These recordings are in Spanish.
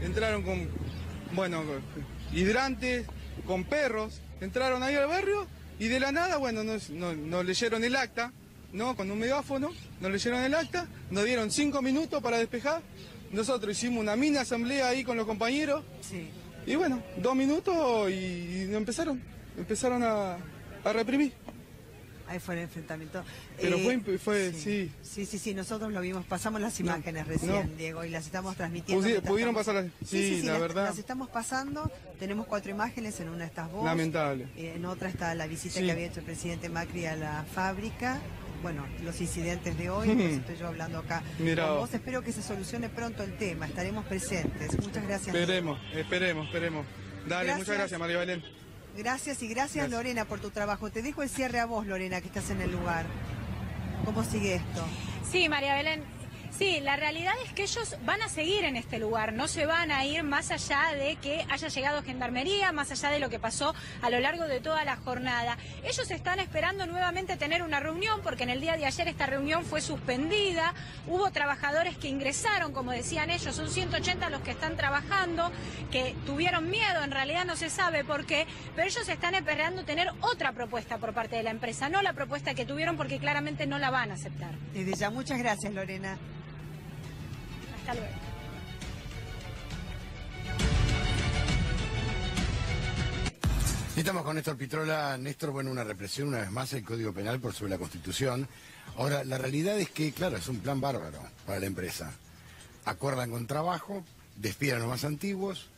entraron con, bueno, hidrantes, con perros, entraron ahí al barrio y de la nada, bueno, nos leyeron el acta, ¿no? Con un megáfono, nos leyeron el acta, nos dieron 5 minutos para despejar, nosotros hicimos una mini asamblea ahí con los compañeros, sí. Y bueno, 2 minutos y empezaron a reprimir. Ahí fue el enfrentamiento. Pero fue sí. Sí, nosotros lo vimos, pasamos las imágenes recién, Diego, y las estamos transmitiendo. ¿Pudieron pasarlas? Sí, la verdad. Las estamos pasando, tenemos 4 imágenes, en una estás vos. Lamentable. En otra está la visita que había hecho el presidente Macri a la fábrica. Bueno, los incidentes de hoy, pues estoy yo hablando acá con vos. Espero que se solucione pronto el tema, estaremos presentes. Muchas gracias. Esperemos. Dale, muchas gracias, María Belén. Gracias y gracias, Lorena, por tu trabajo. Te dejo el cierre a vos, Lorena, que estás en el lugar. ¿Cómo sigue esto? Sí, María Belén. Sí, la realidad es que ellos van a seguir en este lugar, no se van a ir más allá de que haya llegado gendarmería, más allá de lo que pasó a lo largo de toda la jornada. Ellos están esperando nuevamente tener una reunión, porque en el día de ayer esta reunión fue suspendida, hubo trabajadores que ingresaron, como decían ellos, son 180 los que están trabajando, que tuvieron miedo, en realidad no se sabe por qué, pero ellos están esperando tener otra propuesta por parte de la empresa, no la propuesta que tuvieron, porque claramente no la van a aceptar. Desde ya, muchas gracias, Lorena. Hasta luego. Estamos con Néstor Pitrola. Néstor, bueno, una represión una vez más el Código Penal por sobre la Constitución. Ahora, la realidad es que, claro, es un plan bárbaro para la empresa. Acuerdan con trabajo, despiden a los más antiguos,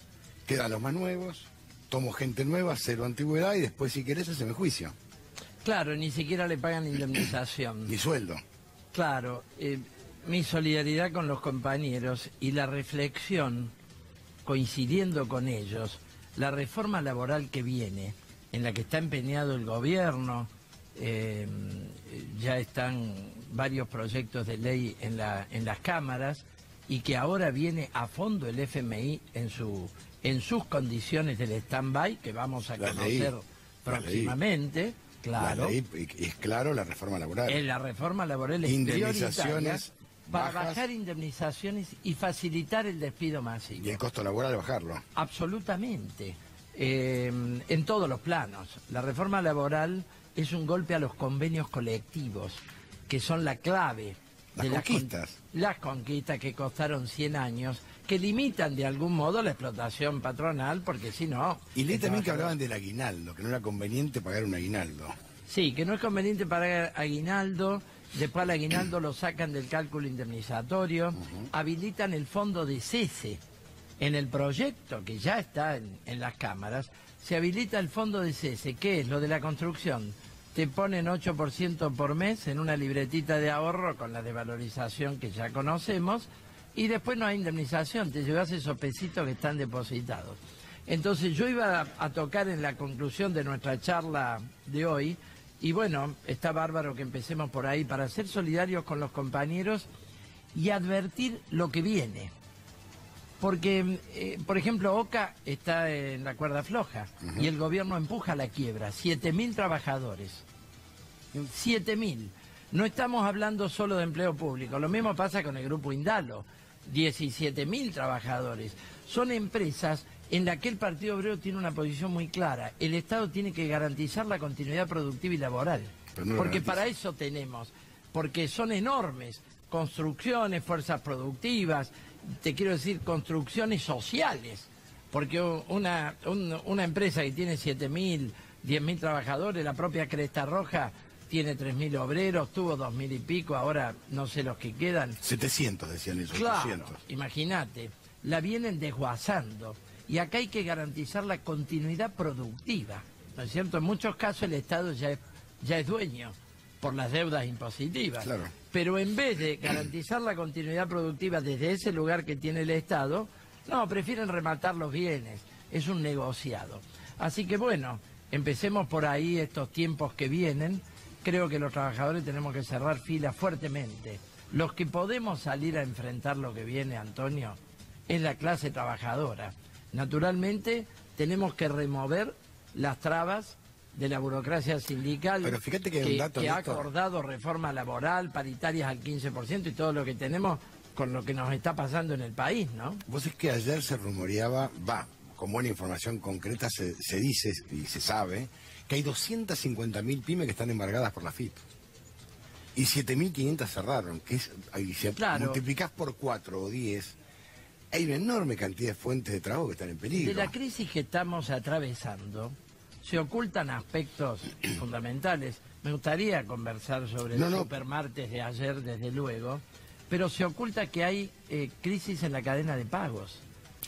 quedan los más nuevos, tomo gente nueva, cero antigüedad y después, si querés, hacen el juicio. Claro, ni siquiera le pagan indemnización. Ni sueldo. Claro, mi solidaridad con los compañeros y la reflexión, coincidiendo con ellos, la reforma laboral que viene, en la que está empeñado el gobierno, ya están varios proyectos de ley en las cámaras, y que ahora viene a fondo el FMI en sus condiciones del stand-by, que vamos a conocer próximamente. Claro. La ley, es claro, la reforma laboral. La reforma laboral es indemnizaciones para bajar indemnizaciones y facilitar el despido masivo. Y el costo laboral bajarlo. Absolutamente. En todos los planos. La reforma laboral es un golpe a los convenios colectivos, que son la clave de las conquistas. Las conquistas que costaron 100 años, que limitan de algún modo la explotación patronal, porque si no... Y leí también que hablaban del aguinaldo, que no era conveniente pagar un aguinaldo. Sí, que no es conveniente pagar aguinaldo, después al aguinaldo lo sacan del cálculo indemnizatorio, habilitan el fondo de cese. En el proyecto, que ya está en las cámaras, se habilita el fondo de cese, que es lo de la construcción. Te ponen 8% por mes en una libretita de ahorro con la desvalorización que ya conocemos, y después no hay indemnización, te llevas esos pesitos que están depositados. Entonces yo iba a tocar en la conclusión de nuestra charla de hoy, y bueno, está bárbaro que empecemos por ahí, para ser solidarios con los compañeros y advertir lo que viene. Porque, por ejemplo, OCA está en la cuerda floja y el gobierno empuja a la quiebra. 7.000 trabajadores. 7.000. No estamos hablando solo de empleo público. Lo mismo pasa con el grupo Indalo. 17.000 trabajadores. Son empresas en las que el Partido Obrero tiene una posición muy clara. El Estado tiene que garantizar la continuidad productiva y laboral. Porque para eso tenemos. Porque son enormes. Construcciones, fuerzas productivas, te quiero decir construcciones sociales, porque una empresa que tiene 7.000, 10.000 trabajadores, la propia Cresta Roja tiene 3.000 obreros, tuvo 2.000 y pico, ahora no sé los que quedan. 700 decían eso, claro, 800. Imagínate, la vienen desguazando, y acá hay que garantizar la continuidad productiva, ¿no es cierto? En muchos casos el Estado ya es dueño por las deudas impositivas. Claro. Pero en vez de garantizar la continuidad productiva desde ese lugar que tiene el Estado, no, prefieren rematar los bienes. Es un negociado. Así que bueno, empecemos por ahí estos tiempos que vienen. Creo que los trabajadores tenemos que cerrar filas fuertemente. Los que podemos salir a enfrentar lo que viene, Antonio, es la clase trabajadora. Naturalmente, tenemos que remover las trabas de la burocracia sindical. Pero fíjate que hay un dato, que ha acordado reforma laboral, paritarias al 15% y todo lo que tenemos con lo que nos está pasando en el país, ¿no? Vos es que ayer se rumoreaba, con buena información concreta se dice y se sabe que hay 250.000 pymes que están embargadas por la FIP. Y 7.500 cerraron, que es, ahí si multiplicás por 4 o 10, hay una enorme cantidad de fuentes de trabajo que están en peligro. De la crisis que estamos atravesando, se ocultan aspectos fundamentales. Me gustaría conversar sobre el supermartes de ayer, desde luego, pero se oculta que hay crisis en la cadena de pagos.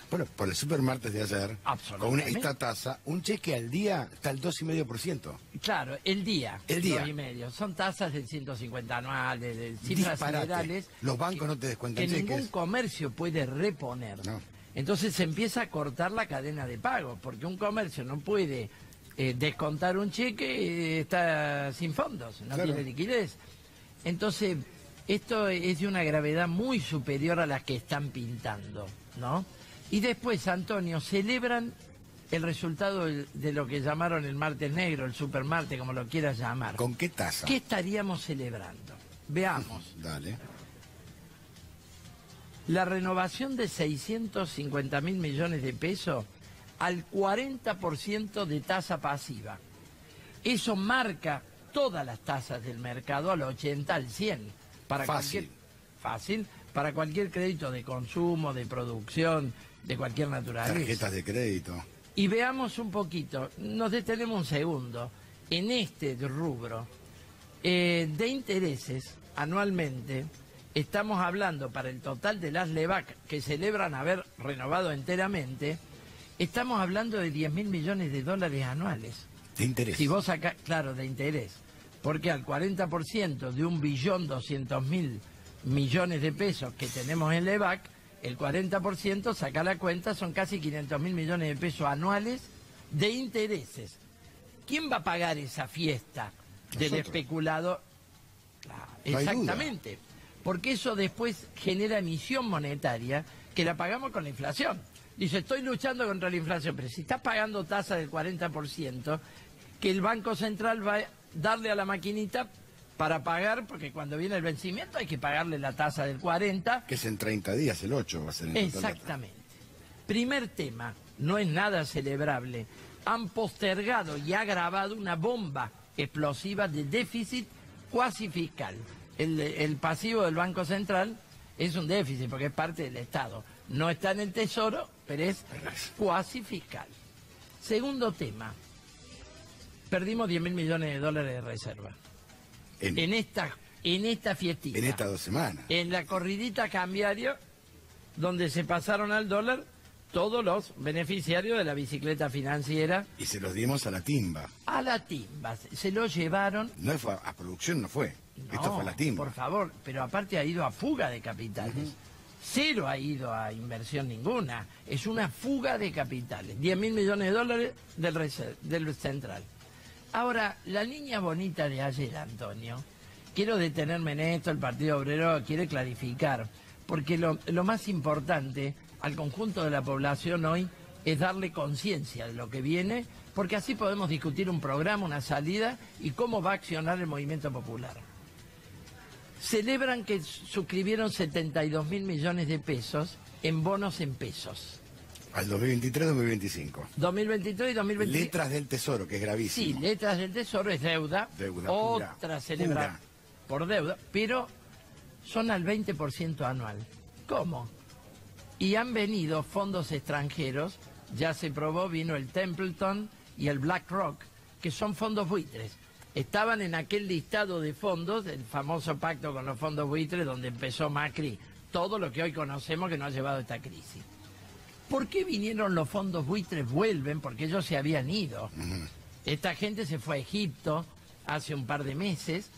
Bueno, por el supermartes de ayer, con esta tasa, un cheque al día está al 2,5%. Claro, el día. 2,5%. Son tasas del 150 anuales, de cifras generales. Los bancos no te descuentan cheques. Que ningún comercio puede reponer. No. Entonces se empieza a cortar la cadena de pagos, porque un comercio no puede descontar un cheque, está sin fondos, no tiene liquidez. Entonces, esto es de una gravedad muy superior a las que están pintando, ¿no? Y después, Antonio, celebran el resultado de lo que llamaron el martes negro, el supermartes, como lo quieras llamar. ¿Con qué tasa? ¿Qué estaríamos celebrando? Veamos. Dale. La renovación de 650.000 millones de pesos al 40% de tasa pasiva. Eso marca todas las tasas del mercado al 80, al 100. Fácil. Para cualquier crédito de consumo, de producción, de cualquier naturaleza. Tarjetas de crédito. Y veamos un poquito, nos detenemos un segundo, en este rubro de intereses anualmente, estamos hablando para el total de las LEVAC que celebran haber renovado enteramente, estamos hablando de 10.000 millones de dólares anuales. De interés. Si vos sacás, claro, de interés, porque al 40% de 1.200.000 millones de pesos que tenemos en LEVAC, el 40%, saca la cuenta, son casi 500.000 millones de pesos anuales de intereses. ¿Quién va a pagar esa fiesta del especulador? Exactamente, porque eso después genera emisión monetaria que la pagamos con la inflación. Dice, estoy luchando contra la inflación, pero si estás pagando tasa del 40%, que el Banco Central va a darle a la maquinita para pagar, porque cuando viene el vencimiento hay que pagarle la tasa del 40. Que es en 30 días, el 8 va a ser en Exactamente. Primer tema, no es nada celebrable. Han postergado y agravado una bomba explosiva de déficit cuasi fiscal. El pasivo del Banco Central es un déficit porque es parte del Estado. No está en el Tesoro, pero es cuasi fiscal. Segundo tema, perdimos 10.000 millones de dólares de reserva. En esta fiestita. En estas 2 semanas. En la corridita cambiario, donde se pasaron al dólar todos los beneficiarios de la bicicleta financiera. Y se los dimos a la timba. A la timba. Se lo llevaron. No fue a producción, no fue. No, esto fue a la timba. Por favor, pero aparte ha ido a fuga de capitales. Cero ha ido a inversión ninguna. Es una fuga de capitales. 10.000 millones de dólares del central. Ahora, la línea bonita de ayer, Antonio, quiero detenerme en esto, el Partido Obrero quiere clarificar, porque lo más importante al conjunto de la población hoy es darle conciencia de lo que viene, porque así podemos discutir un programa, una salida y cómo va a accionar el movimiento popular. Celebran que suscribieron 72.000 millones de pesos en bonos en pesos. Al 2023-2025. 2023 y 2025. Letras del Tesoro, que es gravísimo. Sí, letras del Tesoro es deuda. Otra celebrada por deuda, pero son al 20% anual. ¿Cómo? Y han venido fondos extranjeros, ya se probó, vino el Templeton y el BlackRock, que son fondos buitres. Estaban en aquel listado de fondos, el famoso pacto con los fondos buitres, donde empezó Macri, todo lo que hoy conocemos que nos ha llevado a esta crisis. ¿Por qué vinieron los fondos buitres? Vuelven, porque ellos se habían ido. Esta gente se fue a Egipto hace un par de meses,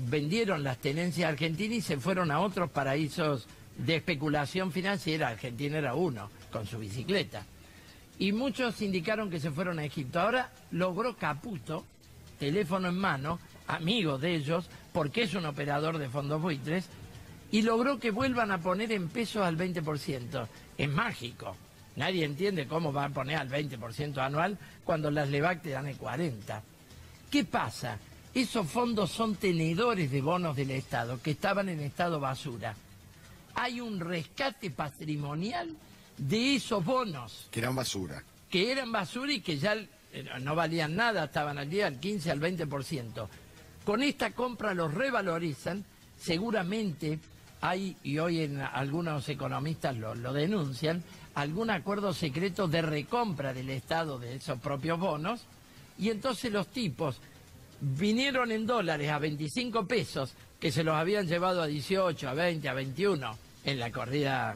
vendieron las tenencias argentinas y se fueron a otros paraísos de especulación financiera. Argentina era uno, con su bicicleta. Y muchos indicaron que se fueron a Egipto. Ahora logró Caputo, teléfono en mano, amigo de ellos, porque es un operador de fondos buitres, y logró que vuelvan a poner en pesos al 20%. Es mágico. Nadie entiende cómo va a poner al 20% anual cuando las LEVAC te dan el 40%. ¿Qué pasa? Esos fondos son tenedores de bonos del Estado que estaban en estado basura. hay un rescate patrimonial de esos bonos. Que eran basura. Que eran basura y que ya no valían nada, estaban al día al 15 al 20%. Con esta compra los revalorizan, seguramente hay, y hoy en algunos economistas lo denuncian, algún acuerdo secreto de recompra del Estado de esos propios bonos, y entonces los tipos vinieron en dólares a 25 pesos, que se los habían llevado a 18, a 20, a 21 en la corrida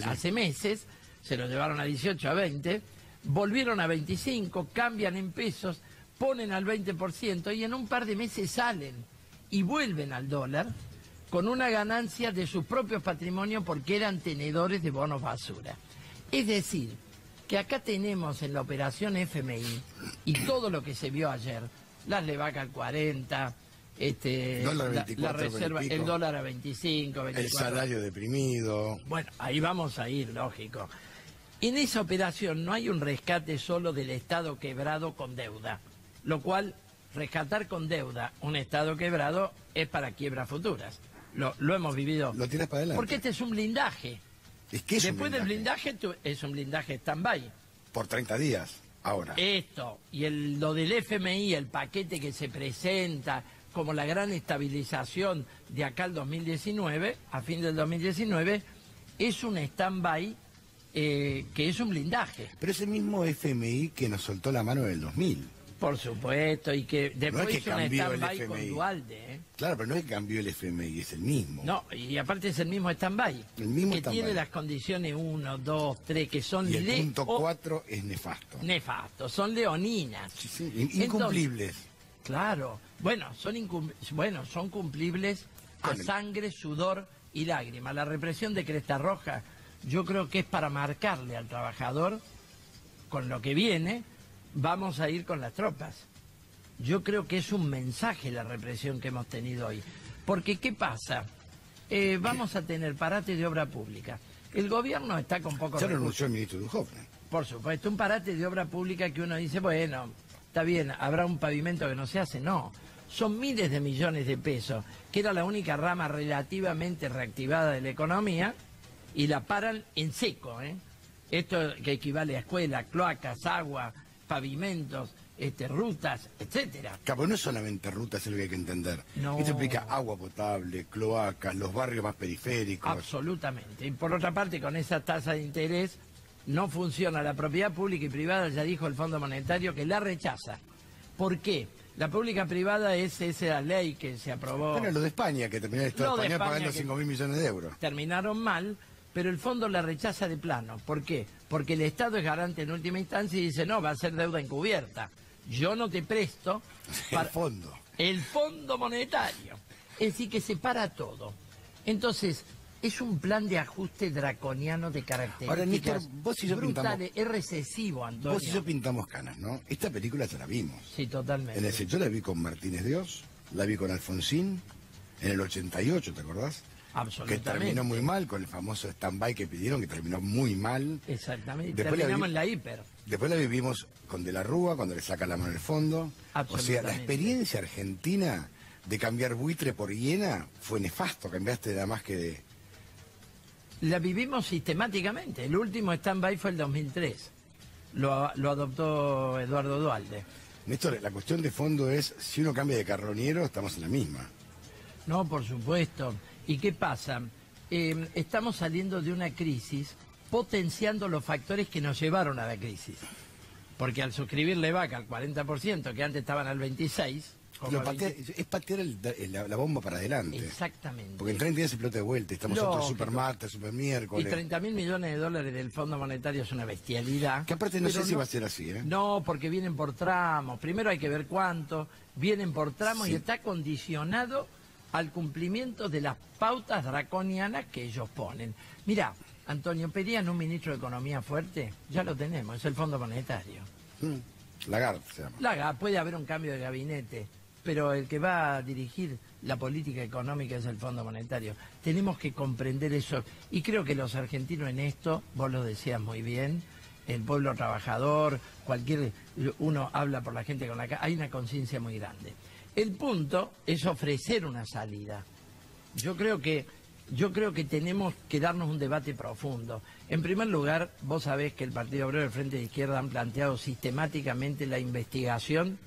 hace meses, se los llevaron a 18, a 20, volvieron a 25, cambian en pesos, ponen al 20% y en un par de meses salen y vuelven al dólar con una ganancia de sus propios patrimonios porque eran tenedores de bonos basura. Es decir, que acá tenemos en la operación FMI y todo lo que se vio ayer, las Levaca al 40, la reserva, el dólar a 25, 24. El salario deprimido. Bueno, ahí vamos a ir, lógico. En esa operación no hay un rescate solo del Estado quebrado con deuda, lo cual rescatar con deuda un Estado quebrado es para quiebras futuras. Lo hemos vivido. Lo tiras para adelante. Porque este es un blindaje. Es que es después del blindaje es un blindaje stand-by. Por 30 días, ahora. Esto, y lo del FMI, el paquete que se presenta como la gran estabilización de acá al 2019, a fin del 2019, es un stand-by que es un blindaje. Pero es el mismo FMI que nos soltó la mano en el 2000. Por supuesto, y que después no es que hizo un stand-by con Dualde. Claro, pero no es que cambió el FMI, es el mismo. No, y aparte es el mismo stand-by. El mismo que stand-by. tiene las condiciones 1, 2, 3, que son... Y el punto 4 es nefasto. Nefasto, son leoninas. Sí, incumplibles. Entonces, claro, bueno, son cumplibles a sangre, sudor y lágrimas. La represión de Cresta Roja yo creo que es para marcarle al trabajador, con lo que viene, vamos a ir con las tropas. Yo creo que es un mensaje la represión que hemos tenido hoy. Porque, ¿qué pasa? Vamos a tener parate de obra pública. El gobierno está con poco Ya recursos. renunció el ministro Duhovne. Por supuesto, un parate de obra pública que uno dice, bueno, está bien, habrá un pavimento que no se hace. No, son miles de millones de pesos, que era la única rama relativamente reactivada de la economía, y la paran en seco, ¿eh? Esto que equivale a escuelas, cloacas, agua, pavimentos, rutas, etcétera. Claro, no es solamente rutas, es lo que hay que entender. No. Esto implica agua potable, cloacas, los barrios más periféricos. Absolutamente. Y por otra parte, con esa tasa de interés, no funciona la propiedad pública y privada, ya dijo el Fondo Monetario que la rechaza. ¿Por qué? La pública privada es esa ley que se aprobó. Bueno, lo de España, que terminó el Estado español pagando 5.000 millones de euros. Terminaron mal, pero el fondo la rechaza de plano. ¿Por qué? Porque el Estado es garante en última instancia y dice, no, va a ser deuda encubierta. Yo no te presto para... El fondo. El Fondo Monetario. Es decir, que separa todo. Entonces, es un plan de ajuste draconiano de características ahora, Néstor, vos y yo brutales. Es recesivo, Antonio. Vos y yo pintamos canas, ¿no? Esta película ya la vimos. Sí, totalmente. En el yo la vi con Martínez Dios, la vi con Alfonsín, en el 88, ¿te acordás? Absolutamente. Que terminó muy mal, con el famoso stand-by que pidieron, que terminó muy mal. Exactamente. Después terminamos en la hiper. Después la vivimos con De la Rúa, cuando le saca la mano al fondo. O sea, la experiencia argentina de cambiar buitre por hiena fue nefasto. Cambiaste nada más que de... La vivimos sistemáticamente. El último stand-by fue el 2003. Lo adoptó Eduardo Dualde. Néstor, la cuestión de fondo es, si uno cambia de carroñero, estamos en la misma. No, por supuesto. ¿Y qué pasa? Estamos saliendo de una crisis potenciando los factores que nos llevaron a la crisis. Porque al suscribir Levaca al 40%, que antes estaban al 26%... es patear la bomba para adelante. Exactamente. Porque en 30 días se explota de vuelta. Estamos otro super martes, super miércoles. Y 30.000 millones de dólares del Fondo Monetario es una bestialidad. Que aparte no sé si va a ser así, ¿eh? No, porque vienen por tramos. Primero hay que ver cuánto. Vienen por tramos y está condicionado al cumplimiento de las pautas draconianas que ellos ponen. Mirá, Antonio, pedían un ministro de Economía fuerte. Ya lo tenemos, es el Fondo Monetario. Lagarde se llama. Lagarde, puede haber un cambio de gabinete, pero el que va a dirigir la política económica es el Fondo Monetario. Tenemos que comprender eso. Y creo que los argentinos en esto, vos lo decías muy bien, el pueblo trabajador, uno habla por la gente con la hay una conciencia muy grande. El punto es ofrecer una salida. Yo creo que yo creo que tenemos que darnos un debate profundo. En primer lugar, vos sabés que el Partido Obrero y el Frente de Izquierda han planteado sistemáticamente la investigación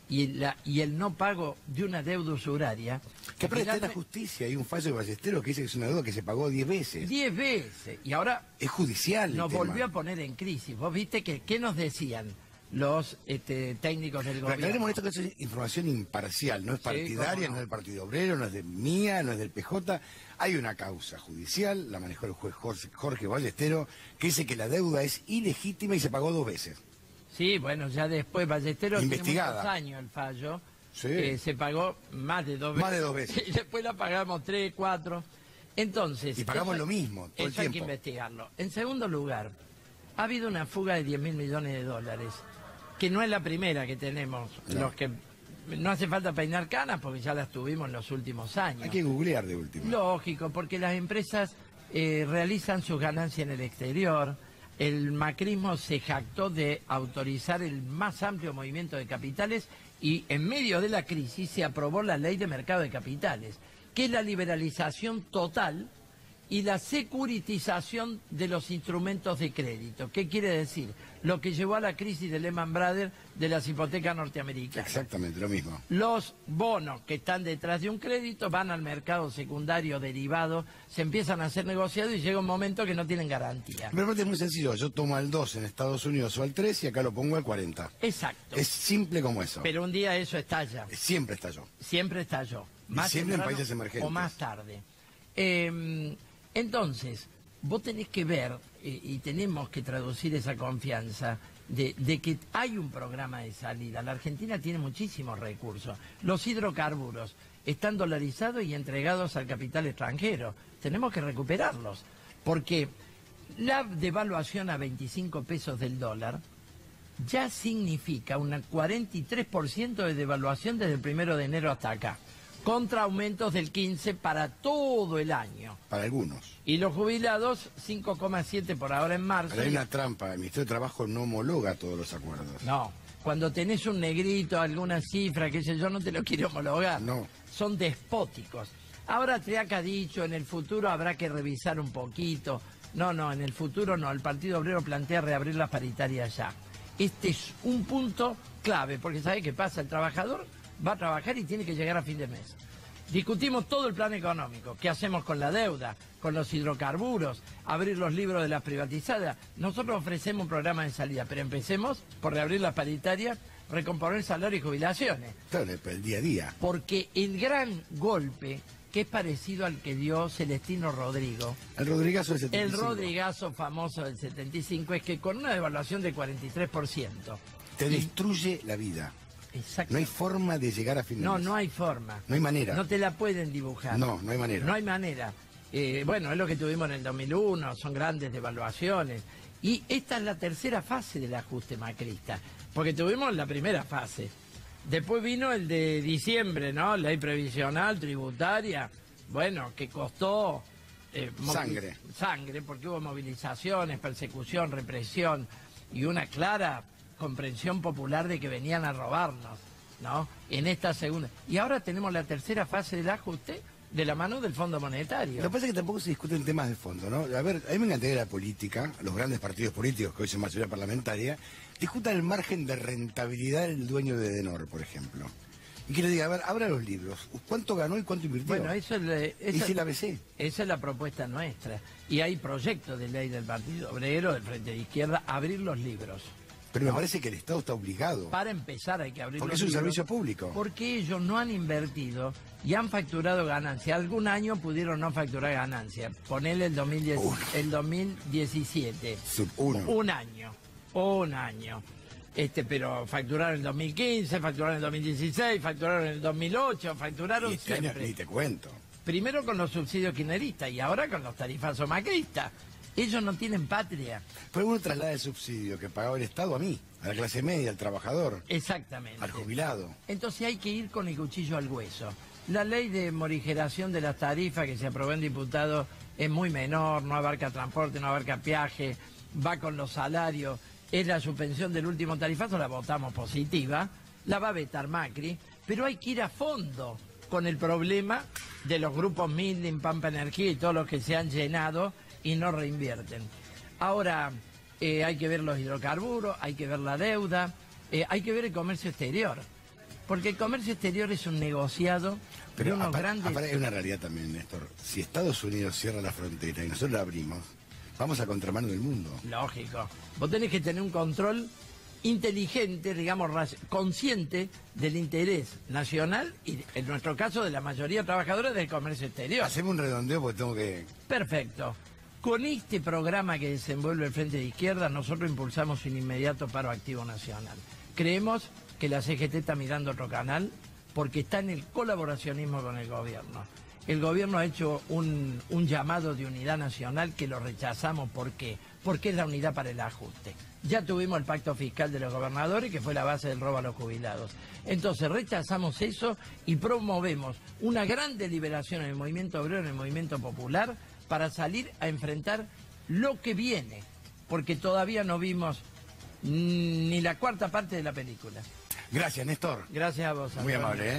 y el no pago de una deuda usuraria. Que aparte está en la justicia, hay un fallo de Ballesteros que dice que es una deuda que se pagó 10 veces. 10 veces. Y ahora es judicial. Nos volvió a poner en crisis. Vos viste que, ¿qué nos decían los técnicos del gobierno? Aclaremos esto, que es información imparcial, no es partidaria, no es del Partido Obrero, no es de mía, no es del PJ. Hay una causa judicial, la manejó el juez Jorge Ballesteros, que dice que la deuda es ilegítima y se pagó 2 veces. Sí, bueno, ya después Ballesteros tiene investigada. muchos años el fallo. Sí. Se pagó más de 2 veces. Más de 2 veces. Y después la pagamos 3, 4. Entonces... Y pagamos lo mismo todo el tiempo. Hay que investigarlo. En segundo lugar, ha habido una fuga de 10.000 millones de dólares, que no es la primera que tenemos. No. Los que no hace falta peinar canas porque ya las tuvimos en los últimos años. Hay que googlear de último. Lógico, porque las empresas realizan sus ganancias en el exterior. El macrismo se jactó de autorizar el más amplio movimiento de capitales y en medio de la crisis se aprobó la ley de mercado de capitales, que es la liberalización total y la securitización de los instrumentos de crédito. ¿Qué quiere decir? Lo que llevó a la crisis de Lehman Brothers de las hipotecas norteamericanas. Exactamente, lo mismo. Los bonos que están detrás de un crédito van al mercado secundario derivado, se empiezan a hacer negociados y llega un momento que no tienen garantía. Pero es muy sencillo, yo tomo al 2 en Estados Unidos o al 3 y acá lo pongo al 40. Exacto. Es simple como eso. Pero un día eso estalla. Siempre estalló. Siempre estalló. Más siempre en temprano países emergentes. o más tarde. Entonces, vos tenés que ver, y tenemos que traducir esa confianza, de que hay un programa de salida. La Argentina tiene muchísimos recursos. Los hidrocarburos están dolarizados y entregados al capital extranjero. Tenemos que recuperarlos, porque la devaluación a 25 pesos del dólar ya significa un 43% de devaluación desde el 1 de enero hasta acá, contra aumentos del 15% para todo el año. Para algunos. Y los jubilados, 5,7 por ahora en marzo. Pero hay una trampa, el Ministerio de Trabajo no homologa todos los acuerdos. No, cuando tenés un negrito, alguna cifra, qué sé yo, no te lo quiero homologar. No. Son despóticos. Ahora Triaca ha dicho, en el futuro habrá que revisar un poquito. No, en el futuro no, el Partido Obrero plantea reabrir las paritarias ya. Este es un punto clave, porque ¿sabe qué pasa? El trabajador va a trabajar y tiene que llegar a fin de mes. Discutimos todo el plan económico, qué hacemos con la deuda, con los hidrocarburos, abrir los libros de las privatizadas. Nosotros ofrecemos un programa de salida, pero empecemos por reabrir las paritarias, recomponer salario y jubilaciones. Claro, el día a día. Porque el gran golpe, que es parecido al que dio Celestino Rodrigo, el Rodrigazo del 75. El Rodrigazo famoso del 75, es que con una devaluación del 43%... Te destruye la vida. Exacto. No hay forma de llegar a fin de mes. No hay forma. No hay manera. No te la pueden dibujar. No hay manera. No hay manera. Bueno, es lo que tuvimos en el 2001, son grandes devaluaciones. Y esta es la tercera fase del ajuste macrista, porque tuvimos la primera fase. Después vino el de diciembre, ¿no? Ley previsional, tributaria, bueno, que costó... Sangre, porque hubo movilizaciones, persecución, represión y una clara comprensión popular de que venían a robarnos, ¿no? En esta segunda. Y ahora tenemos la tercera fase del ajuste de la mano del Fondo Monetario. Lo que pasa es que tampoco se discuten temas de fondo, ¿no? A ver, a mí me encantaría la política, los grandes partidos políticos que hoy son mayoría parlamentaria, discutan el margen de rentabilidad del dueño de Edenor, por ejemplo. Y que le diga, a ver, abra los libros, ¿cuánto ganó y cuánto invirtió? Bueno, eso es el ABC. Esa es la propuesta nuestra. Y hay proyectos de ley del Partido Obrero, del Frente de Izquierda, abrir los libros. Pero me parece que el Estado está obligado. Para empezar hay que abrir los libros. Porque es un servicio público. Porque ellos no han invertido y han facturado ganancias. Algún año pudieron no facturar ganancias. Ponele el 2017. Un año. Pero facturaron en el 2015, facturaron en el 2016, facturaron en el 2008, facturaron y siempre. Año, ni te cuento. Primero con los subsidios kirchneristas y ahora con los tarifazos macristas. Ellos no tienen patria. Pero uno traslada el subsidio que pagaba el Estado a mí, a la clase media, al trabajador. Exactamente. Al jubilado. Entonces hay que ir con el cuchillo al hueso. La ley de morigeración de las tarifas que se aprobó en diputados es muy menor, no abarca transporte, no abarca peaje, va con los salarios. Es la suspensión del último tarifazo, la votamos positiva, la va a vetar Macri, pero hay que ir a fondo con el problema de los grupos Midland, Pampa Energía y todos los que se han llenado y no reinvierten. Ahora, hay que ver los hidrocarburos, hay que ver la deuda, hay que ver el comercio exterior. Porque el comercio exterior es un negociado de unos grandes... Hay una realidad también, Néstor. Si Estados Unidos cierra la frontera y nosotros la abrimos, vamos a contramano del mundo. Lógico. Vos tenés que tener un control inteligente, digamos, consciente del interés nacional y, en nuestro caso, de la mayoría de trabajadores del comercio exterior. Hacemos un redondeo porque tengo que... Perfecto. Con este programa que desenvuelve el Frente de Izquierda, nosotros impulsamos un inmediato paro activo nacional. Creemos que la CGT está mirando otro canal porque está en el colaboracionismo con el gobierno. El gobierno ha hecho un llamado de unidad nacional que lo rechazamos. ¿Por qué? Porque es la unidad para el ajuste. Ya tuvimos el pacto fiscal de los gobernadores, que fue la base del robo a los jubilados. Entonces rechazamos eso y promovemos una gran deliberación en el movimiento obrero, en el movimiento popular, para salir a enfrentar lo que viene, porque todavía no vimos ni la cuarta parte de la película. Gracias, Néstor. Gracias a vos, Antonio. Muy amable, ¿eh?